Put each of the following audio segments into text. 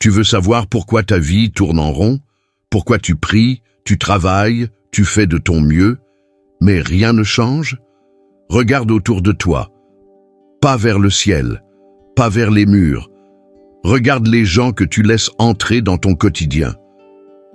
Tu veux savoir pourquoi ta vie tourne en rond? Pourquoi tu pries, tu travailles, tu fais de ton mieux, mais rien ne change? Regarde autour de toi. Pas vers le ciel, pas vers les murs. Regarde les gens que tu laisses entrer dans ton quotidien.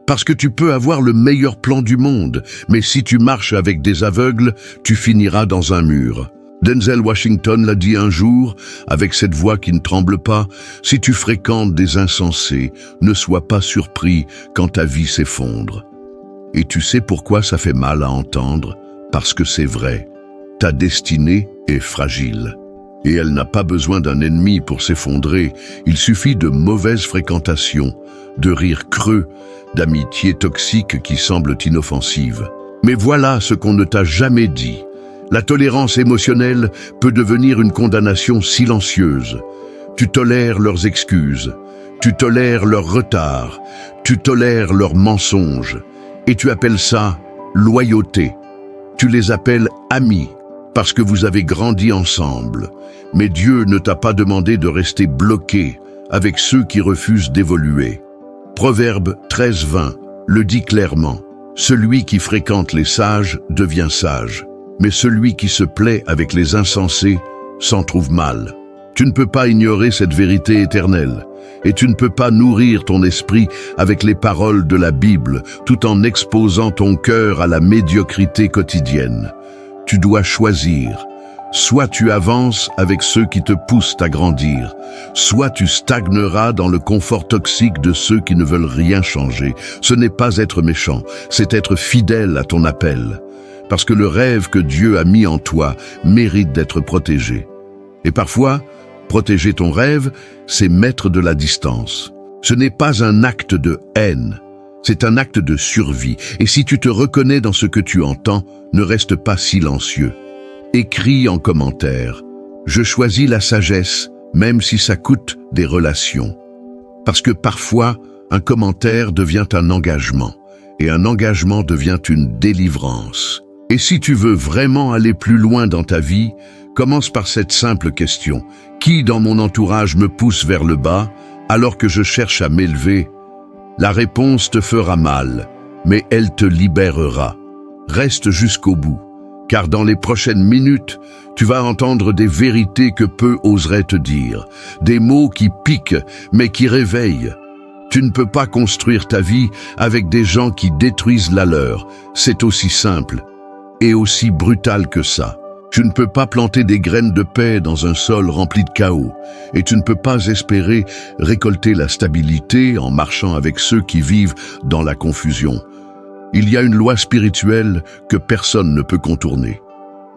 Parce que tu peux avoir le meilleur plan du monde, mais si tu marches avec des aveugles, tu finiras dans un mur. Denzel Washington l'a dit un jour, avec cette voix qui ne tremble pas, « Si tu fréquentes des insensés, ne sois pas surpris quand ta vie s'effondre. » Et tu sais pourquoi ça fait mal à entendre? Parce que c'est vrai. Ta destinée est fragile. Et elle n'a pas besoin d'un ennemi pour s'effondrer. Il suffit de mauvaise fréquentation, de rires creux, d'amitiés toxiques qui semblent inoffensives. Mais voilà ce qu'on ne t'a jamais dit. La tolérance émotionnelle peut devenir une condamnation silencieuse. Tu tolères leurs excuses, tu tolères leur retard, tu tolères leurs mensonges. Et tu appelles ça loyauté. Tu les appelles amis, parce que vous avez grandi ensemble. Mais Dieu ne t'a pas demandé de rester bloqué avec ceux qui refusent d'évoluer. Proverbe 13:20 le dit clairement. Celui qui fréquente les sages devient sage, mais celui qui se plaît avec les insensés s'en trouve mal. Tu ne peux pas ignorer cette vérité éternelle, et tu ne peux pas nourrir ton esprit avec les paroles de la Bible, tout en exposant ton cœur à la médiocrité quotidienne. Tu dois choisir. Soit tu avances avec ceux qui te poussent à grandir, soit tu stagneras dans le confort toxique de ceux qui ne veulent rien changer. Ce n'est pas être méchant, c'est être fidèle à ton appel. Parce que le rêve que Dieu a mis en toi mérite d'être protégé. Et parfois, protéger ton rêve, c'est mettre de la distance. Ce n'est pas un acte de haine, c'est un acte de survie. Et si tu te reconnais dans ce que tu entends, ne reste pas silencieux. Écris en commentaire « Je choisis la sagesse, même si ça coûte des relations. » Parce que parfois, un commentaire devient un engagement, et un engagement devient une délivrance. Et si tu veux vraiment aller plus loin dans ta vie, commence par cette simple question. Qui dans mon entourage me pousse vers le bas, alors que je cherche à m'élever? La réponse te fera mal, mais elle te libérera. Reste jusqu'au bout. Car dans les prochaines minutes, tu vas entendre des vérités que peu oseraient te dire, des mots qui piquent mais qui réveillent. Tu ne peux pas construire ta vie avec des gens qui détruisent la leur. C'est aussi simple et aussi brutal que ça. Tu ne peux pas planter des graines de paix dans un sol rempli de chaos, et tu ne peux pas espérer récolter la stabilité en marchant avec ceux qui vivent dans la confusion. Il y a une loi spirituelle que personne ne peut contourner.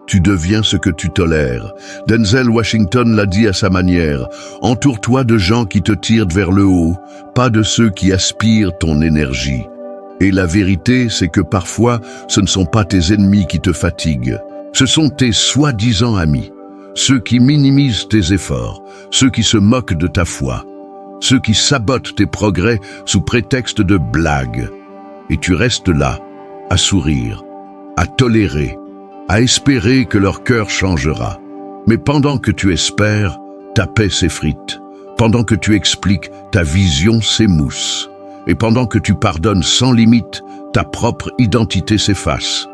Tu deviens ce que tu tolères. Denzel Washington l'a dit à sa manière. Entoure-toi de gens qui te tirent vers le haut, pas de ceux qui aspirent ton énergie. Et la vérité, c'est que parfois, ce ne sont pas tes ennemis qui te fatiguent. Ce sont tes soi-disant amis. Ceux qui minimisent tes efforts, ceux qui se moquent de ta foi, ceux qui sabotent tes progrès sous prétexte de blagues. Et tu restes là, à sourire, à tolérer, à espérer que leur cœur changera. Mais pendant que tu espères, ta paix s'effrite. Pendant que tu expliques, ta vision s'émousse. Et pendant que tu pardonnes sans limite, ta propre identité s'efface.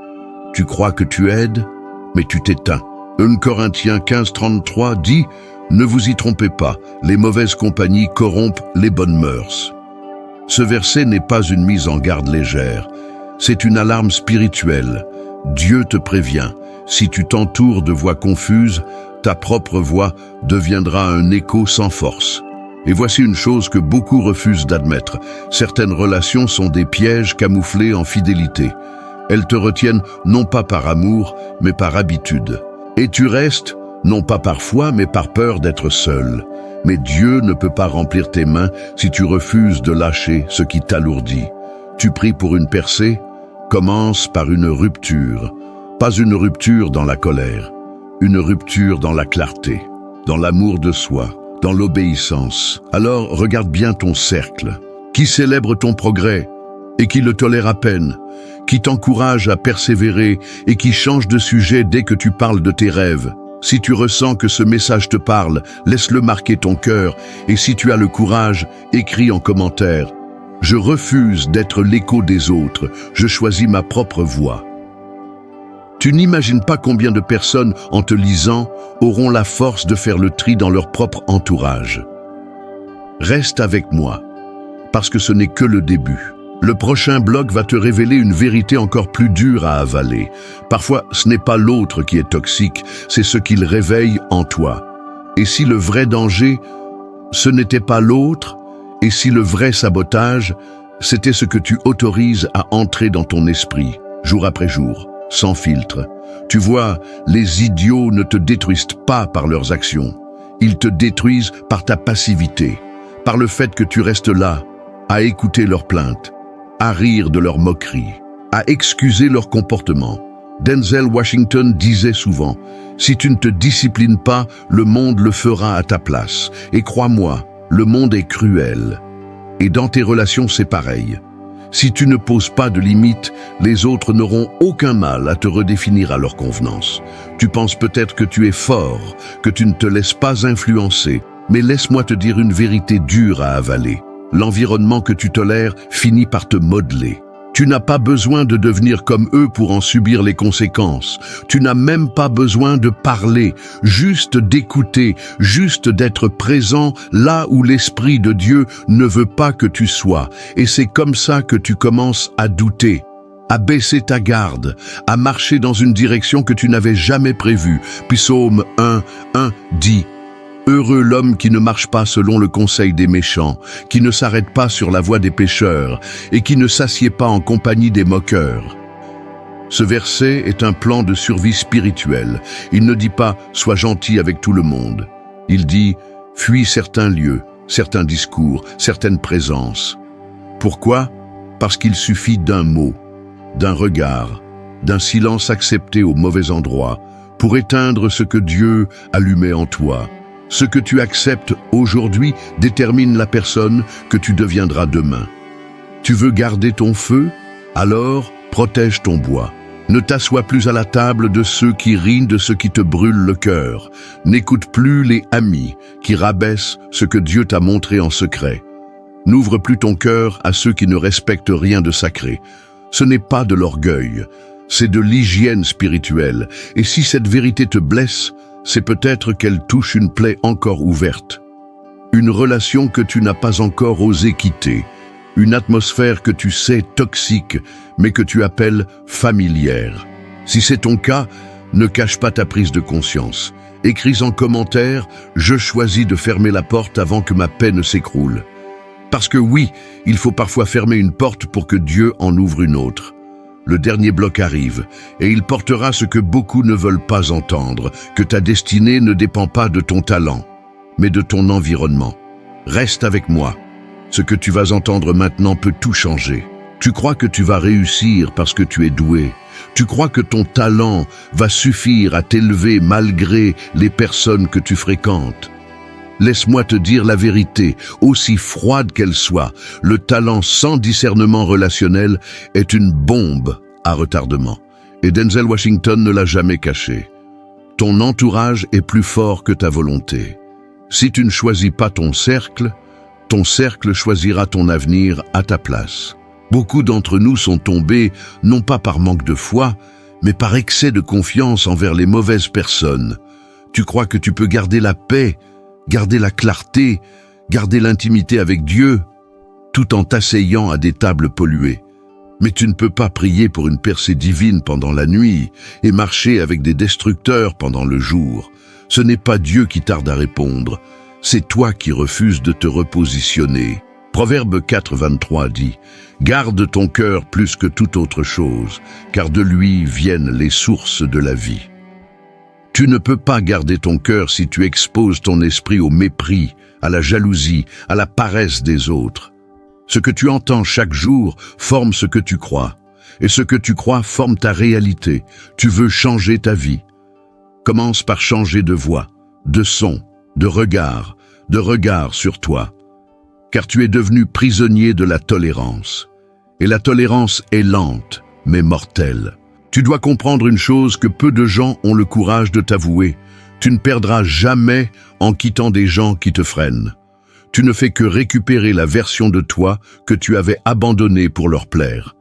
Tu crois que tu aides, mais tu t'éteins. 1 Corinthiens 15:33 dit « Ne vous y trompez pas, les mauvaises compagnies corrompent les bonnes mœurs. » Ce verset n'est pas une mise en garde légère, c'est une alarme spirituelle. Dieu te prévient, si tu t'entoures de voix confuses, ta propre voix deviendra un écho sans force. Et voici une chose que beaucoup refusent d'admettre. Certaines relations sont des pièges camouflés en fidélité. Elles te retiennent non pas par amour, mais par habitude. Et tu restes, non pas par foi, mais par peur d'être seul. Mais Dieu ne peut pas remplir tes mains si tu refuses de lâcher ce qui t'alourdit. Tu pries pour une percée? Commence par une rupture. Pas une rupture dans la colère, une rupture dans la clarté, dans l'amour de soi, dans l'obéissance. Alors regarde bien ton cercle. Qui célèbre ton progrès et qui le tolère à peine, qui t'encourage à persévérer et qui change de sujet dès que tu parles de tes rêves. Si tu ressens que ce message te parle, laisse-le marquer ton cœur, et si tu as le courage, écris en commentaire. Je refuse d'être l'écho des autres, je choisis ma propre voie. Tu n'imagines pas combien de personnes, en te lisant, auront la force de faire le tri dans leur propre entourage. Reste avec moi, parce que ce n'est que le début. Le prochain blog va te révéler une vérité encore plus dure à avaler. Parfois, ce n'est pas l'autre qui est toxique, c'est ce qu'il réveille en toi. Et si le vrai danger, ce n'était pas l'autre, et si le vrai sabotage, c'était ce que tu autorises à entrer dans ton esprit, jour après jour, sans filtre. Tu vois, les idiots ne te détruisent pas par leurs actions. Ils te détruisent par ta passivité, par le fait que tu restes là, à écouter leurs plaintes, à rire de leurs moqueries, à excuser leur comportement. Denzel Washington disait souvent, « Si tu ne te disciplines pas, le monde le fera à ta place. Et crois-moi, le monde est cruel. » Et dans tes relations, c'est pareil. Si tu ne poses pas de limites, les autres n'auront aucun mal à te redéfinir à leur convenance. Tu penses peut-être que tu es fort, que tu ne te laisses pas influencer, mais laisse-moi te dire une vérité dure à avaler. L'environnement que tu tolères finit par te modeler. Tu n'as pas besoin de devenir comme eux pour en subir les conséquences. Tu n'as même pas besoin de parler, juste d'écouter, juste d'être présent là où l'Esprit de Dieu ne veut pas que tu sois. Et c'est comme ça que tu commences à douter, à baisser ta garde, à marcher dans une direction que tu n'avais jamais prévue. Psaume 1:1 dit: Heureux l'homme qui ne marche pas selon le conseil des méchants, qui ne s'arrête pas sur la voie des pécheurs et qui ne s'assied pas en compagnie des moqueurs. Ce verset est un plan de survie spirituelle. Il ne dit pas « sois gentil avec tout le monde ». Il dit « fuis certains lieux, certains discours, certaines présences ». Pourquoi? Parce qu'il suffit d'un mot, d'un regard, d'un silence accepté au mauvais endroit pour éteindre ce que Dieu allumait en toi. Ce que tu acceptes aujourd'hui détermine la personne que tu deviendras demain. Tu veux garder ton feu? Alors, protège ton bois. Ne t'assois plus à la table de ceux qui rient de ce qui te brûle le cœur. N'écoute plus les amis qui rabaissent ce que Dieu t'a montré en secret. N'ouvre plus ton cœur à ceux qui ne respectent rien de sacré. Ce n'est pas de l'orgueil, c'est de l'hygiène spirituelle. Et si cette vérité te blesse, c'est peut-être qu'elle touche une plaie encore ouverte. Une relation que tu n'as pas encore osé quitter. Une atmosphère que tu sais toxique, mais que tu appelles familière. Si c'est ton cas, ne cache pas ta prise de conscience. Écris en commentaire « Je choisis de fermer la porte avant que ma paix ne s'écroule ». Parce que oui, il faut parfois fermer une porte pour que Dieu en ouvre une autre. Le dernier bloc arrive, et il portera ce que beaucoup ne veulent pas entendre, que ta destinée ne dépend pas de ton talent, mais de ton environnement. Reste avec moi. Ce que tu vas entendre maintenant peut tout changer. Tu crois que tu vas réussir parce que tu es doué. Tu crois que ton talent va suffire à t'élever malgré les personnes que tu fréquentes. Laisse-moi te dire la vérité, aussi froide qu'elle soit, le talent sans discernement relationnel est une bombe à retardement. Et Denzel Washington ne l'a jamais caché. Ton entourage est plus fort que ta volonté. Si tu ne choisis pas ton cercle choisira ton avenir à ta place. Beaucoup d'entre nous sont tombés, non pas par manque de foi, mais par excès de confiance envers les mauvaises personnes. Tu crois que tu peux garder la paix, garder la clarté, garder l'intimité avec Dieu, tout en t'asseyant à des tables polluées. Mais tu ne peux pas prier pour une percée divine pendant la nuit et marcher avec des destructeurs pendant le jour. Ce n'est pas Dieu qui tarde à répondre, c'est toi qui refuses de te repositionner. Proverbe 4:23 dit « Garde ton cœur plus que toute autre chose, car de lui viennent les sources de la vie. » Tu ne peux pas garder ton cœur si tu exposes ton esprit au mépris, à la jalousie, à la paresse des autres. Ce que tu entends chaque jour forme ce que tu crois, et ce que tu crois forme ta réalité. Tu veux changer ta vie. Commence par changer de voix, de son, de regard sur toi, car tu es devenu prisonnier de la tolérance. Et la tolérance est lente, mais mortelle. Tu dois comprendre une chose que peu de gens ont le courage de t'avouer. Tu ne perdras jamais en quittant des gens qui te freinent. Tu ne fais que récupérer la version de toi que tu avais abandonnée pour leur plaire.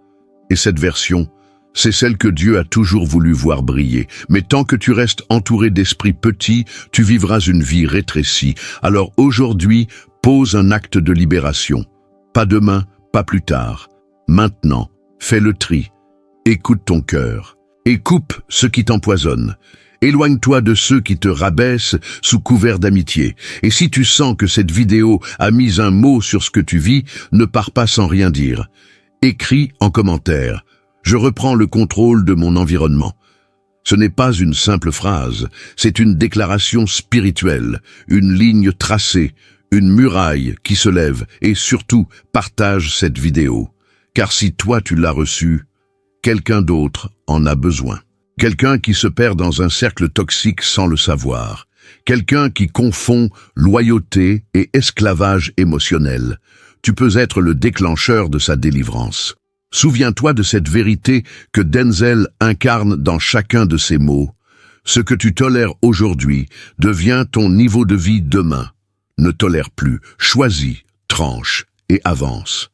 Et cette version, c'est celle que Dieu a toujours voulu voir briller. Mais tant que tu restes entouré d'esprits petits, tu vivras une vie rétrécie. Alors aujourd'hui, pose un acte de libération. Pas demain, pas plus tard. Maintenant, fais le tri. Écoute ton cœur. Et coupe ce qui t'empoisonne. Éloigne-toi de ceux qui te rabaissent sous couvert d'amitié. Et si tu sens que cette vidéo a mis un mot sur ce que tu vis, ne pars pas sans rien dire. Écris en commentaire. Je reprends le contrôle de mon environnement. Ce n'est pas une simple phrase, c'est une déclaration spirituelle, une ligne tracée, une muraille qui se lève et surtout partage cette vidéo. Car si toi tu l'as reçue, quelqu'un d'autre en a besoin. Quelqu'un qui se perd dans un cercle toxique sans le savoir. Quelqu'un qui confond loyauté et esclavage émotionnel. Tu peux être le déclencheur de sa délivrance. Souviens-toi de cette vérité que Denzel incarne dans chacun de ses mots. Ce que tu tolères aujourd'hui devient ton niveau de vie demain. Ne tolère plus, choisis, tranche et avance.